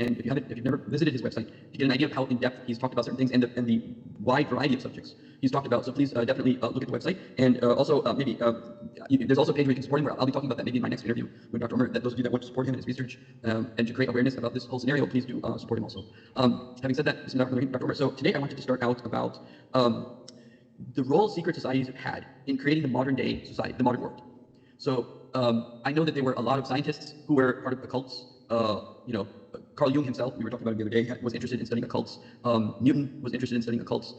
And if you've never visited his website, to get an idea of how in depth he's talked about certain things and the wide variety of subjects he's talked about. So please definitely look at the website. And also there's also a page where you can support him. Where I'll be talking about that maybe in my next interview with Dr. Omar. That those of you that want to support him in his research and to create awareness about this whole scenario, please do support him also. Having said that, Dr. Omar. So today I wanted to start out about the role secret societies have had in creating the modern day society, the modern world. So I know that there were a lot of scientists who were part of the cults. Carl Jung himself, we were talking about him the other day, was interested in studying occults. Newton was interested in studying occults.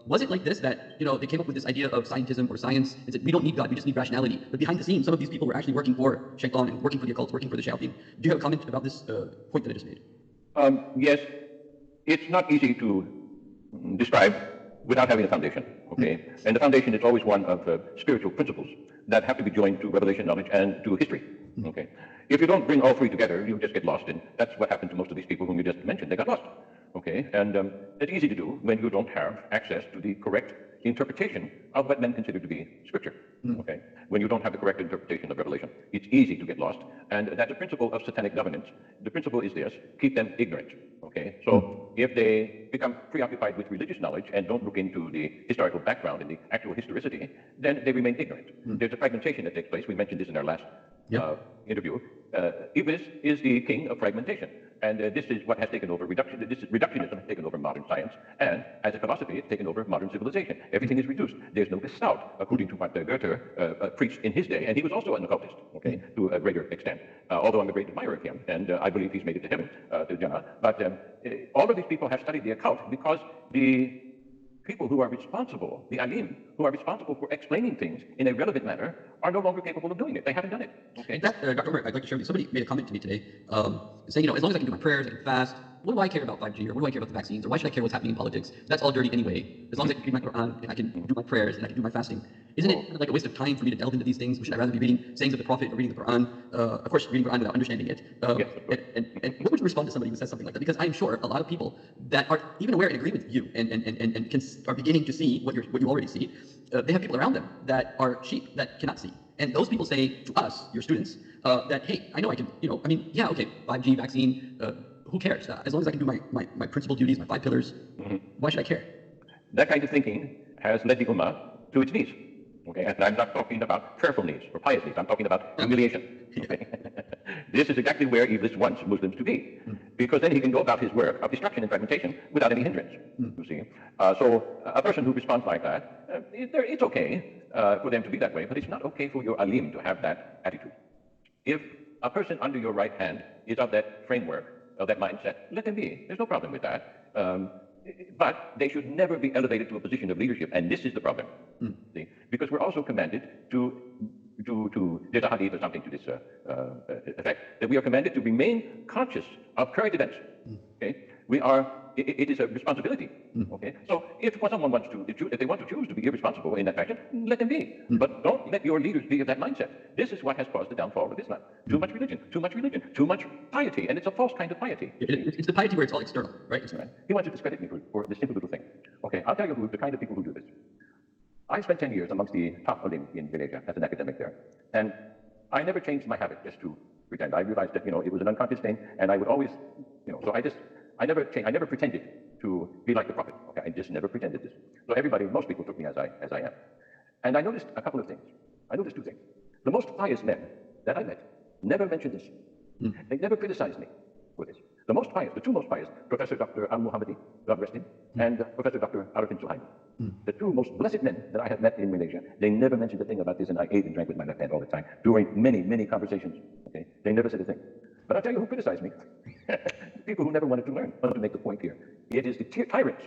Was it like this that they came up with this idea of scientism or science and said we don't need God, we just need rationality? But behind the scenes, some of these people were actually working for Shaitan and working for the occults, working for the Shayateen. Do you have a comment about this point that I just made? Yes, it's not easy to describe without having a foundation, okay? And the foundation is always one of spiritual principles that have to be joined to revelation knowledge and to history, okay? If you don't bring all three together, you just get lost, and that's what happened to most of these people whom you just mentioned. They got lost, okay? And it's easy to do when you don't have access to the correct interpretation of what men consider to be scripture, okay? When you don't have the correct interpretation of revelation, it's easy to get lost, and that's a principle of satanic governance. The principle is this: keep them ignorant, okay? So if they become preoccupied with religious knowledge and don't look into the historical background and the actual historicity, then they remain ignorant. There's a fragmentation that takes place. We mentioned this in our last interview. Iblis is the king of fragmentation, and this is what has taken over reductionism has taken over modern science, and as a philosophy, it's taken over modern civilization. Everything is reduced. There's no Gestalt, according to what Goethe preached in his day, and he was also an occultist, okay, to a greater extent. Although I'm a great admirer of him, and I believe he's made it to heaven, to Jannah. But all of these people have studied the occult because the people who are responsible, the alim, who are responsible for explaining things in a relevant manner, are no longer capable of doing it. They haven't done it. Okay? In fact, Dr. Omar, I'd like to share with you. Somebody made a comment to me today saying, as long as I can do my prayers, I can fast, what do I care about 5G, or what do I care about the vaccines, or why should I care what's happening in politics? That's all dirty anyway. As long as I can read my Quran, and I can do my prayers, and I can do my fasting. Isn't it kind of like a waste of time for me to delve into these things? Should I rather be reading sayings of the Prophet or reading the Quran? Of course, reading the Quran without understanding it. And what would you respond to somebody who says something like that? Because I'm sure a lot of people that are even aware and agree with you and are beginning to see what you already see, they have people around them that are sheep that cannot see. And those people say to us, your students, that, hey, I know I can, yeah, okay, 5G, vaccine, who cares? As long as I can do my principal duties, my 5 pillars, why should I care? That kind of thinking has led the Ummah to its knees. Okay, and I'm not talking about prayerful needs or pious needs. I'm talking about humiliation. Okay? This is exactly where Iblis wants Muslims to be, because then he can go about his work of destruction and fragmentation without any hindrance. You see, so a person who responds like that, it's okay for them to be that way, but it's not okay for your alim to have that attitude. If a person under your right hand is of that framework, of that mindset, let them be. There's no problem with that. But they should never be elevated to a position of leadership, and this is the problem. See? Because we're also commanded to there's a hadith or something to this effect, that we are commanded to remain conscious of current events. Okay, it is a responsibility. Okay, so if someone wants to, if they want to choose to be irresponsible in that fashion, let them be. But don't let your leaders be of that mindset. This is what has caused the downfall of Islam. Too much religion, too much piety, and it's a false kind of piety. It's the piety where it's all external, right? Right. He wants to discredit me for this simple little thing. Okay, I'll tell you the kind of people who do this. I spent 10 years amongst the top alim in Malaysia as an academic there, and I never changed my habit just to pretend. I realized that it was an unconscious thing, and I would always, so I never changed. I never pretended to be like the Prophet. Okay, I just never pretended this. So most people took me as I am, and I noticed a couple of things. I noticed 2 things. The most pious men that I met never mentioned this. They never criticized me for this. The two most pious, Professor Dr. Al-Muhammadi, God rest him, and Professor Dr. Arifin Suhaimi. The 2 most blessed men that I have met in Malaysia, they never mentioned a thing about this, and I ate and drank with my left hand all the time during many, many conversations. Okay, they never said a thing. But I'll tell you who criticized me. People who never wanted to learn. I want to make the point here. It is the tyrants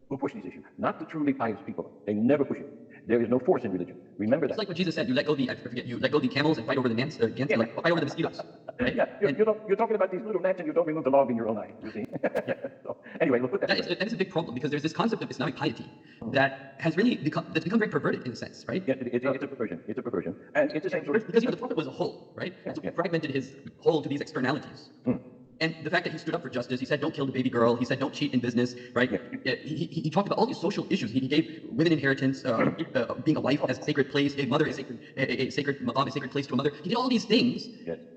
who push these issues, not the truly pious people. They never push it. There is no force in religion. Remember that. It's like what Jesus said, you let go the camels and fight over the ants, fight over the mosquitoes. Right? Yeah, you're talking about these little gnats and you don't remove the log in your own eye, you see. So, anyway, we'll put that that is a big problem, because there's this concept of Islamic piety that has really become very perverted in a sense, right? Yeah, it's a perversion. It's a perversion. And it's the same sort of... Because the Prophet was a whole, right? And so he fragmented his whole to these externalities. And the fact that he stood up for justice, he said, don't kill the baby girl. He said, don't cheat in business, right? He talked about all these social issues. He gave women inheritance, being a wife as a sacred place, a mother a sacred maqam, a sacred place to a mother. He did all these things,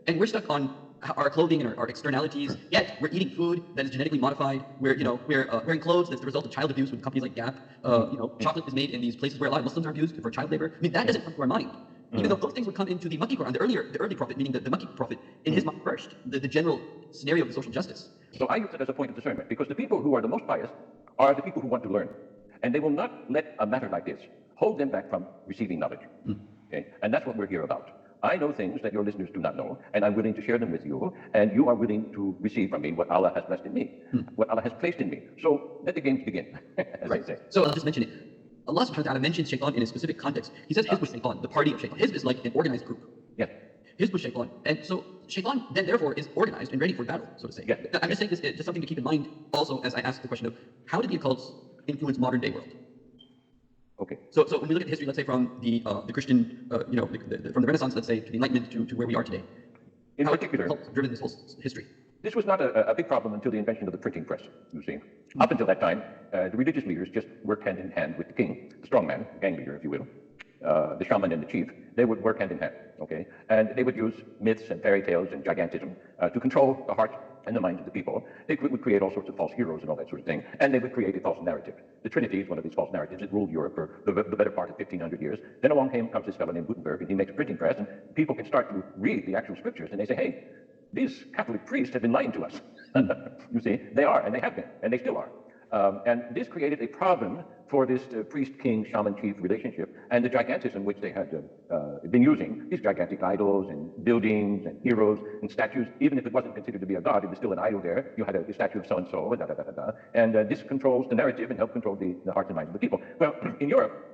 and we're stuck on our clothing and our externalities. Yet we're eating food that is genetically modified. We're wearing clothes that's the result of child abuse with companies like Gap. Chocolate is made in these places where a lot of Muslims are abused for child labor. I mean, that doesn't come to our mind. Even though those things would come into the Makki Quran, the early prophet, meaning the Makki prophet, in his mind first, the general scenario of social justice. So I use it as a point of discernment because the people who are the most pious are the people who want to learn. And they will not let a matter like this hold them back from receiving knowledge. Okay? And that's what we're here about. I know things that your listeners do not know, and I'm willing to share them with you, and you are willing to receive from me what Allah has blessed in me, what Allah has placed in me. So let the games begin, as I say. So I'll just mention it. Allah subhanahu wa ta'ala mentions shaitan in a specific context. He says Hizb shaitan, the party of shaitan. Hizb is like an organized group. Yes. Hizb shaitan. And so shaitan then therefore is organized and ready for battle, so to say. Yeah. I'm just saying this just something to keep in mind also as I ask the question of how did the occults influence modern day world? Okay. So when we look at history, let's say from the Christian, from the Renaissance, let's say, to the Enlightenment to where we are today. In how particular, have driven this whole history? this was not a big problem until the invention of the printing press, you see. Up until that time, the religious leaders just worked hand in hand with the king, the strongman, gang leader, if you will, the shaman and the chief. They would work hand in hand, okay? And they would use myths and fairy tales and gigantism to control the heart and the minds of the people. They would create all sorts of false heroes and all that sort of thing, and they would create a false narrative. The Trinity is one of these false narratives. It ruled Europe for the better part of 1,500 years. Then along comes this fellow named Gutenberg, and he makes a printing press, and people can start to read the actual scriptures, and they say, hey, these Catholic priests have been lying to us. You see, they are, and they have been, and they still are. And this created a problem for this priest-king-shaman-chief relationship and the gigantism which they had been using, these gigantic idols and buildings and heroes and statues. Even if it wasn't considered to be a god, it was still an idol there. You had a statue of so-and-so, and da-da-da-da-da. And this controls the narrative and helps control the hearts and minds of the people. Well, in Europe,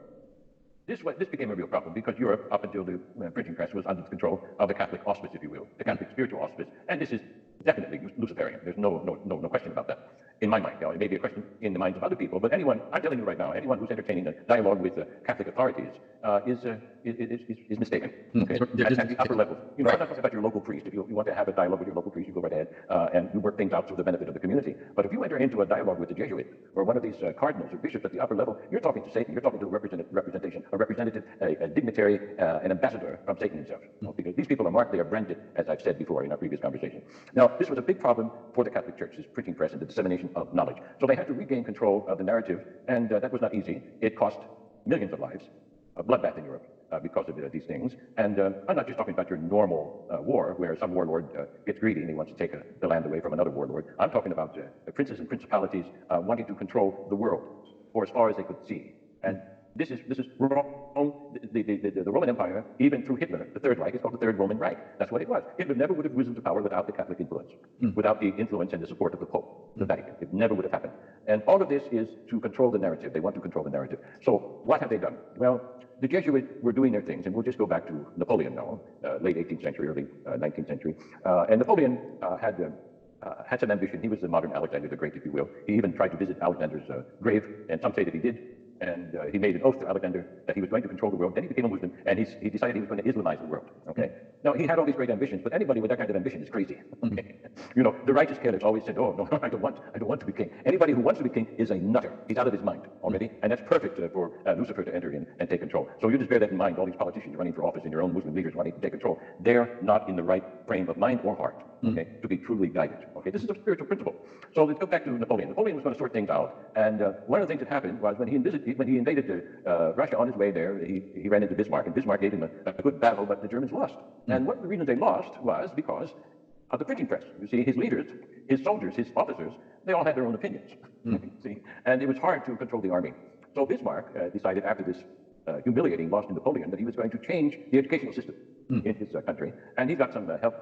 this became a real problem because Europe, up until the printing press, was under the control of the Catholic auspice, if you will, the Catholic spiritual auspice. And this is definitely Luciferian. There's no question about that. In my mind, it may be a question in the minds of other people, but anyone, I'm telling you right now, anyone who's entertaining a dialogue with Catholic authorities is mistaken. Okay? At the upper levels. I'm not talking about your local priest. If you want to have a dialogue with your local priest, you go right ahead and you work things out for the benefit of the community. But if you enter into a dialogue with a Jesuit or one of these cardinals or bishops at the upper level, you're talking to Satan. You're talking to a representative, a dignitary, an ambassador from Satan himself. Because these people are marked, they are branded, as I've said before in our previous conversation. Now, this was a big problem for the Catholic Church, this printing press and the dissemination of knowledge. So they had to regain control of the narrative, and that was not easy. It cost millions of lives, a bloodbath in Europe because of these things. And I'm not just talking about your normal war where some warlord gets greedy and he wants to take the land away from another warlord. I'm talking about princes and principalities wanting to control the world, or as far as they could see. And this is wrong. The Roman Empire, even through Hitler, the Third Reich, is called the Third Roman Reich. That's what it was. Hitler never would have risen to power without the Catholic influence, without the influence and the support of the Pope, the Vatican. It never would have happened. And all of this is to control the narrative. They want to control the narrative. So what have they done? Well, the Jesuits were doing their things, and we'll just go back to Napoleon now, late 18th century, early 19th century. And Napoleon had some ambition. He was the modern Alexander the Great, if you will. He even tried to visit Alexander's grave, and some say that he did. And he made an oath to Alexander that he was going to control the world. Then he became a Muslim, and he decided he was going to Islamize the world. Okay. Now he had all these great ambitions, but anybody with that kind of ambition is crazy. Okay. The righteous Caliph always said, "Oh no, I don't want to be king." Anybody who wants to be king is a nutter. He's out of his mind already, and that's perfect for Lucifer to enter in and take control. So you just bear that in mind. All these politicians running for office and your own Muslim leaders wanting to take control, they're not in the right frame of mind or heart. Okay, to be truly guided. Okay, this is a spiritual principle. So let's go back to Napoleon. Napoleon was going to sort things out, and one of the things that happened was when he invaded Russia on his way there, he ran into Bismarck, and Bismarck gave him a good battle, but the Germans lost. And one of the reasons they lost was because of the printing press. You see, his leaders, his soldiers, his officers, they all had their own opinions. See, and it was hard to control the army. So Bismarck decided after this humiliating loss to Napoleon that he was going to change the educational system in his country. And he got some help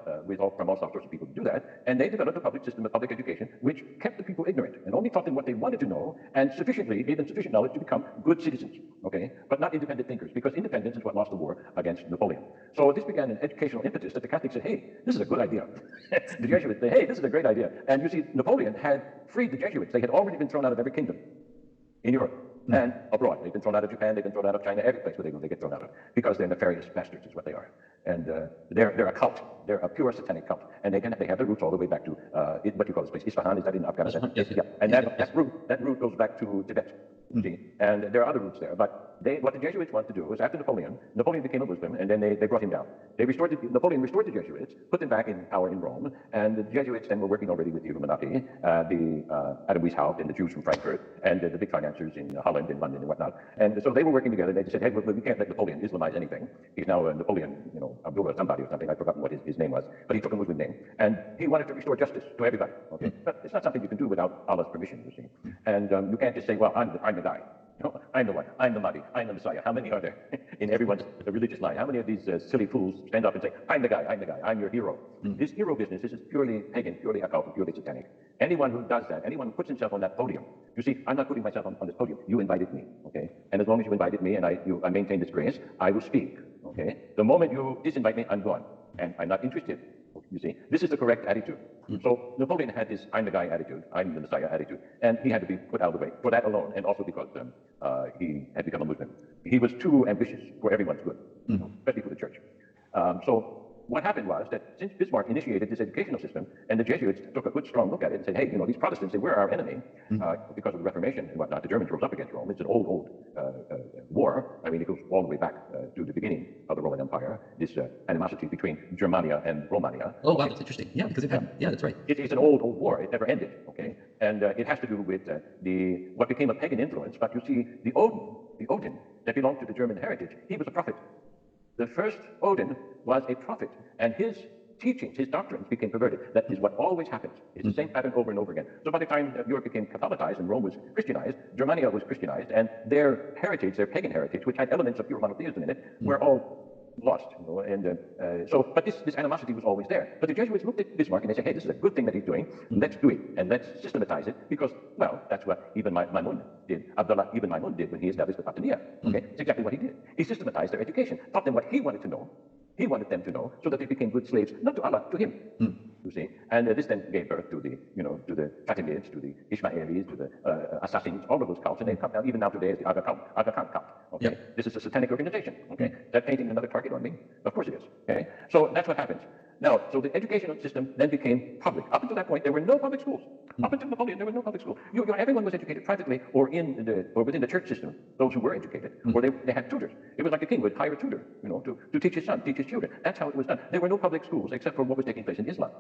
from all sorts of people to do that. And they developed a public system of public education which kept the people ignorant and only taught them what they wanted to know and gave them sufficient knowledge to become good citizens, okay? But not independent thinkers, because independence is what lost the war against Napoleon. So this began an educational impetus that the Catholics said, hey, this is a good idea. The Jesuits said, hey, this is a great idea. And you see, Napoleon had freed the Jesuits. They had already been thrown out of every kingdom in Europe. And abroad. They've been thrown out of Japan, they've been thrown out of China, every place where they go, they get thrown out of. Because they're nefarious bastards is what they are. And they're a cult. They're a pure satanic cult. And they have their roots all the way back to, what you call this place, Isfahan, is that in Afghanistan? Yes. Yeah. And that root goes back to Tibet. See? And there are other roots there. But what the Jesuits wanted to do was after Napoleon became a Muslim, and then they brought him down. Napoleon restored the Jesuits, put them back in power in Rome, and the Jesuits then were working already with the Illuminati, Adam Weishaupt and the Jews from Frankfurt, and the big financiers in Holland and London and whatnot. And so they were working together. They said, hey, we can't let Napoleon Islamize anything. He's now Napoleon, Abdullah somebody or something. I've forgotten what his name was, but he took a Muslim name. And he wanted to restore justice to everybody. Okay, but it's not something you can do without Allah's permission, you see. And you can't just say, well, I'm the guy. I'm the one. I'm the Mahdi. I'm the Messiah. How many are there in everyone's religious line? How many of these silly fools stand up and say, I'm the guy. I'm the guy. I'm your hero. This hero business is purely pagan, purely occult, purely satanic. Anyone who does that, anyone who puts himself on that podium, you see, I'm not putting myself on this podium. You invited me, okay? And as long as you invited me and I maintain this grace, I will speak, okay? The moment you disinvite me, I'm gone. And I'm not interested. You see, this is the correct attitude. So Napoleon had this I'm the guy attitude, I'm the Messiah attitude, and he had to be put out of the way for that alone, and also because he had become a Muslim. He was too ambitious for everyone's good, especially for the church. So what happened was that since Bismarck initiated this educational system, and the Jesuits took a good strong look at it and said, hey, these Protestants, they were our enemy because of the Reformation and whatnot. The Germans rose up against Rome. It's an old war. I mean, it goes all the way back to the beginning of the Roman Empire, this animosity between Germania and Romania. Oh, wow, that's interesting. Yeah, because yeah, that's right. It's an old war. It never ended, okay? And it has to do with what became a pagan influence. But you see, the Odin that belonged to the German heritage, he was a prophet. The first Odin was a prophet, and his teachings, his doctrines became perverted. That is what always happens. It's the same pattern over and over again. So by the time Europe became Catholicized and Rome was Christianized, Germania was Christianized, and their heritage, their pagan heritage, which had elements of pure monotheism in it, were all lost. But this animosity was always there. But the Jesuits looked at Bismarck and they said, hey, this is a good thing that he's doing. Let's do it, and let's systematize it, because, well, that's what Ibn Maimun did. Abdullah Ibn Maimun did when he established the Fatimiyya. Okay? It's exactly what he did. He systematized their education, taught them what he wanted to know. He wanted them to know, so that they became good slaves, not to Allah, to him. You see, and this then gave birth to the Fatimids, to the Ismailis, to the Assassins, all of those cults, and they come down even now today as the Aga Khan cult. Okay, this is a satanic organization. Okay, is that painting another target on me? Of course it is. Okay, so that's what happens. Now, so the educational system then became public. Up until that point, there were no public schools. Up until Napoleon, there were no public schools. Everyone was educated privately or within the church system. Those who were educated, or they had tutors. It was like a king would hire a tutor, to teach his son, teach his children. That's how it was done. There were no public schools except for what was taking place in Islam.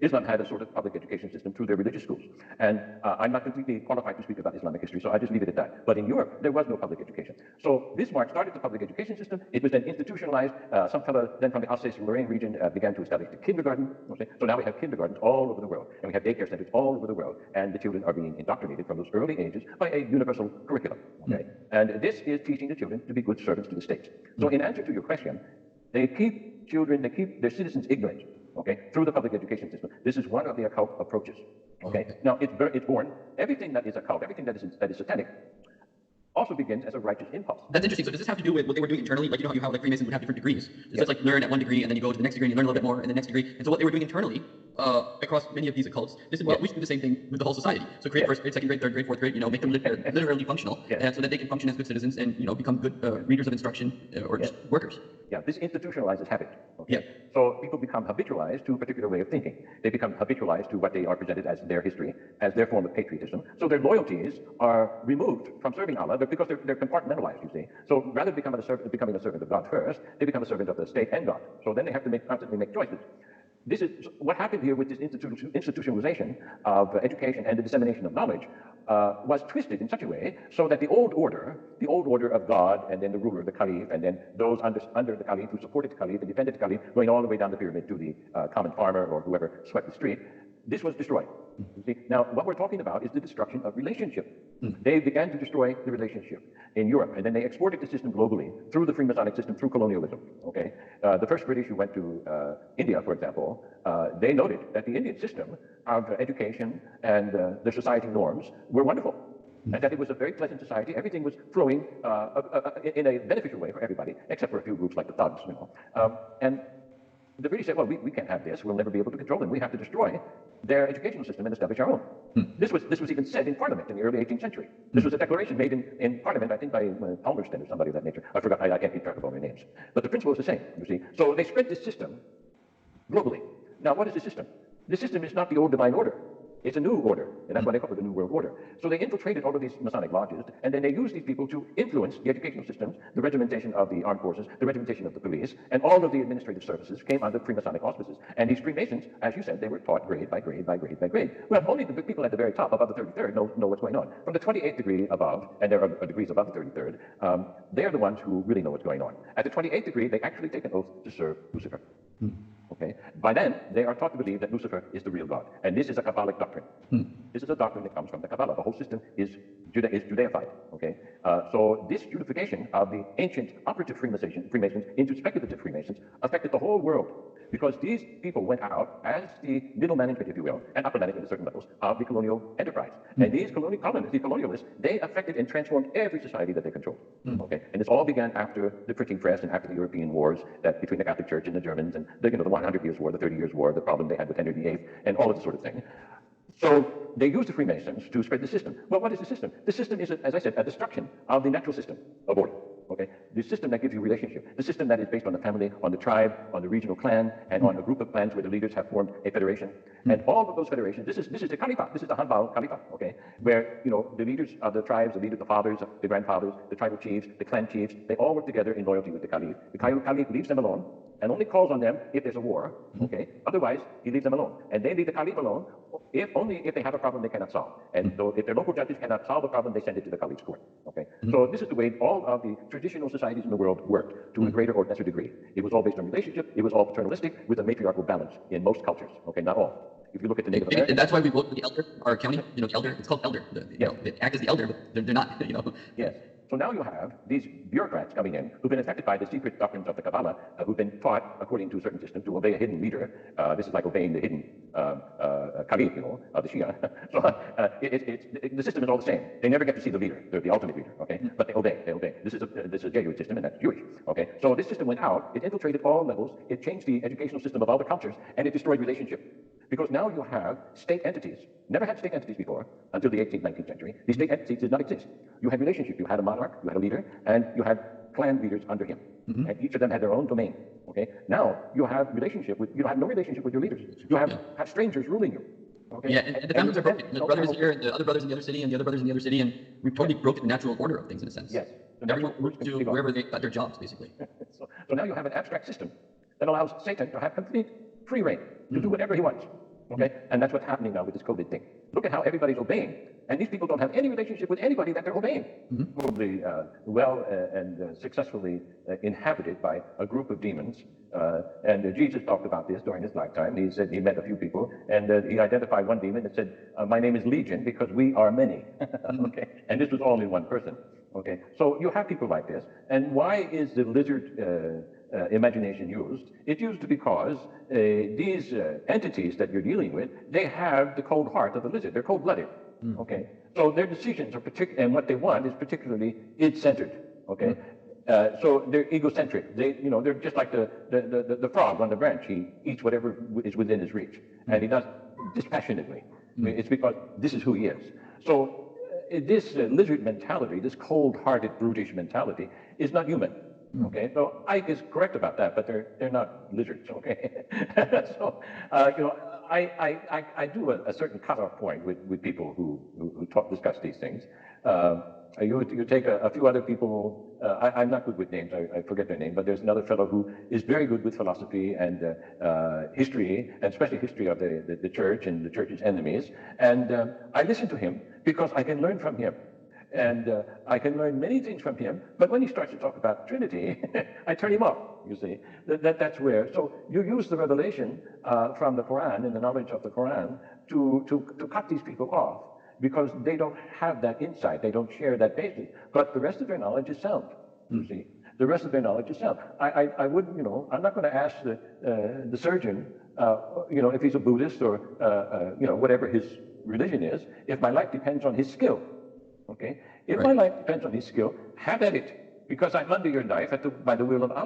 Islam had a sort of public education system through their religious schools. And I'm not completely qualified to speak about Islamic history, so I just leave it at that. But in Europe, there was no public education. So Bismarck started the public education system. It was then institutionalized. Some fellow then from the Alsace-Lorraine region began to establish the kindergarten. Okay? So now we have kindergartens all over the world, and we have daycare centers all over the world, and the children are being indoctrinated from those early ages by a universal curriculum. Okay? And this is teaching the children to be good servants to the state. So in answer to your question, they keep their citizens ignorant, okay, through the public education system. This is one of the occult approaches. Okay? Now it's born. Everything that is occult, everything that is satanic, also begins as a righteous impulse. That's interesting. So does this have to do with what they were doing internally? Like, how like Freemasons would have different degrees. So it's like learn at one degree, and then you go to the next degree and you learn a little bit more, and the next degree. And so what they were doing internally across many of these occults, this is what we should do the same thing with the whole society. So create first grade, second grade, third grade, fourth grade, make them literally functional, and so that they can function as good citizens and become good readers of instruction or just workers. Yeah, this institutionalizes habit. Okay? So people become habitualized to a particular way of thinking. They become habitualized to what they are presented as their history, as their form of patriotism. So their loyalties are removed from serving Allah because they're compartmentalized, you see. So rather than becoming a servant of God first, they become a servant of the state and God. So then they have to constantly make choices. This is what happened here with this institutionalization of education and the dissemination of knowledge was twisted in such a way so that the old order of God, and then the ruler, the Caliph, and then those under the Caliph who supported the Caliph and defended the Caliph, going all the way down the pyramid to the common farmer or whoever swept the street, this was destroyed. You see? Now, what we're talking about is the destruction of relationship. They began to destroy the relationship in Europe, and then they exported the system globally through the Freemasonic system, through colonialism. Okay, the first British who went to India, for example, they noted that the Indian system of education and the society norms were wonderful, and that it was a very pleasant society. Everything was flowing in a beneficial way for everybody, except for a few groups like the thugs, and the British said, well, we can't have this. We'll never be able to control them. We have to destroy their educational system and establish our own. This was even said in Parliament in the early 18th century. This was a declaration made in Parliament, I think by Palmerston or somebody of that nature. I forgot. I can't keep track of all their names. But the principle is the same, you see. So they spread this system globally. Now, what is the system? The system is not the old divine order. It's a new order, and that's why they call it the New World Order. So they infiltrated all of these Masonic lodges, and then they used these people to influence the educational systems, the regimentation of the armed forces, the regimentation of the police, and all of the administrative services came under Freemasonic auspices. And these Freemasons, as you said, they were taught grade by grade by grade by grade. Well, only the people at the very top, above the 33rd, know what's going on. From the 28th degree above, and there are degrees above the 33rd, they're the ones who really know what's going on. At the 28th degree, they actually take an oath to serve Lucifer. Okay? By then, they are taught to believe that Lucifer is the real God. And this is a Kabbalic doctrine. This is a doctrine that comes from the Kabbalah. The whole system is Judaified. Okay? So this Judification of the ancient operative Freemasons into speculative Freemasons affected the whole world. Because these people went out as the middle management, if you will, and upper management at certain levels of the colonial enterprise. And these colonial colonists, the colonialists, they affected and transformed every society that they controlled. Okay? And this all began after the printing press and after the European wars that between the Catholic Church and the Germans and the 100 Years' War, the 30 Years' War, the problem they had with Henry VIII, and all of this sort of thing. So they used the Freemasons to spread the system. Well, what is the system? The system is, as I said, a destruction of the natural system of order. Okay? The system that gives you relationship. The system that is based on the family, on the tribe, on the regional clan, and on a group of clans where the leaders have formed a federation. And all of those federations, this is the Khalifah. This is the Hanbal Khalifah. Okay? Where, the leaders of the tribes, the leaders, the fathers, the grandfathers, the tribal chiefs, the clan chiefs, they all work together in loyalty with the Caliph. The Caliph leaves them alone and only calls on them if there's a war. Okay? Otherwise, he leaves them alone. And they leave the Caliph alone only if they have a problem they cannot solve. And so if their local judges cannot solve the problem, they send it to the Caliph's court. Okay? So this is the way all of the traditional societies in the world worked to a greater or lesser degree. It was all based on relationship. It was all paternalistic with a matriarchal balance in most cultures. Okay? Not all. If you look at the Native Americans. And that's why we vote for the elder, our county, the elder, it's called elder. They act as the elder, but they're not, Yes. So now you have these bureaucrats coming in who've been affected by the secret doctrines of the Kabbalah, who've been taught, according to a certain system, to obey a hidden leader. This is like obeying the hidden Caliph, of the Shia. So the system is all the same. They never get to see the leader, the ultimate leader, okay? But they obey. This is a Jesuit system, and that's Jewish, okay? So this system went out. It infiltrated all levels. It changed the educational system of all the cultures, and it destroyed relationship. Because now you have state entities. Never had state entities before until the 18th, 19th century. These state entities did not exist. You had relationship. You had a monarch, you had a leader, and you had clan leaders under him. And each of them had their own domain. Okay. Now you have you have no relationship with your leaders. You have strangers ruling you. Okay. Yeah, and the families are broken. The brother is here, and the other brother's in the other city, and the other brother's in the other city, and we've totally broken the natural order of things in a sense. Yes. Everyone moves to wherever they got their jobs, basically. So now you have an abstract system that allows Satan to have complete free reign to do whatever he wants. Okay? And that's what's happening now with this COVID thing. Look at how everybody's obeying. And these people don't have any relationship with anybody that they're obeying. Probably and successfully inhabited by a group of demons. And Jesus talked about this during his lifetime. He said he met a few people, and he identified one demon that said, my name is Legion because we are many. Okay? And this was all in one person. Okay? So you have people like this. And why is the lizard imagination used? It's used because these entities that you're dealing with, they have the cold heart of the lizard. They're cold-blooded. Okay, so their decisions are particular, and what they want is particularly id-centered. Okay, so they're egocentric. They're just like the frog on the branch. He eats whatever is within his reach, and he does dispassionately. It's because this is who he is. So this lizard mentality, this cold-hearted, brutish mentality, is not human. Okay, so Ike is correct about that, but they're not lizards. Okay, so I do a certain cutoff point with people who discuss these things. You take a few other people. I'm not good with names. I forget their name, but there's another fellow who is very good with philosophy and history, and especially history of the church and the church's enemies. And I listen to him because I can learn from him. And I can learn many things from him, but when he starts to talk about Trinity, I turn him off, you see. That's where. So you use the revelation from the Quran and the knowledge of the Quran to cut these people off because they don't have that insight. They don't share that basis. But the rest of their knowledge is sound, you see. The rest of their knowledge is sound. I wouldn't, I'm not going to ask the surgeon, if he's a Buddhist or, whatever his religion is, if my life depends on his skill. Okay? If my life depends on his skill, have at it, because I'm under your knife by the will of Allah.